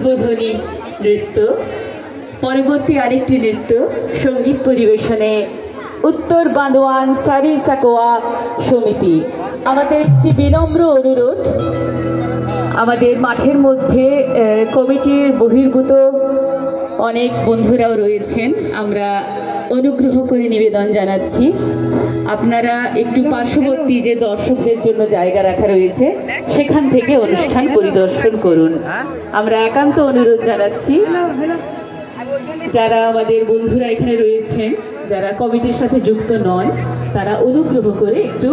উদ্বোধনী নৃত্য। পরবর্তী আরেকটি নৃত্য সঙ্গীত পরিবেশনে উত্তর বান্দোয়ান সারি সাকোয়া সমিতি। আমাদের একটি বিনম্র অনুরোধ, আমাদের মাঠের মধ্যে কমিটির বহির্ভূত অনেক বন্ধুরাও রয়েছেন, আমরা অনুগ্রহ করে নিবেদন জানাচ্ছি আপনারা একটু পার্শ্ববর্তী যে দর্শকদের জন্য জায়গা রাখা রয়েছে সেখান থেকে অনুষ্ঠান পরিদর্শন করুন। আমরা একান্ত অনুরোধ জানাচ্ছি যারা আমাদের বন্ধুরা এখানে রয়েছেন, যারা কমিটির সাথে যুক্ত নন, তারা অনুগ্রহ করে একটু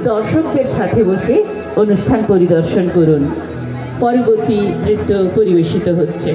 দর্শকদের সাথে বসে অনুষ্ঠান পরিদর্শন করুন। পরবর্তী নৃত্য পরিবেশিত হচ্ছে।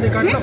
देखो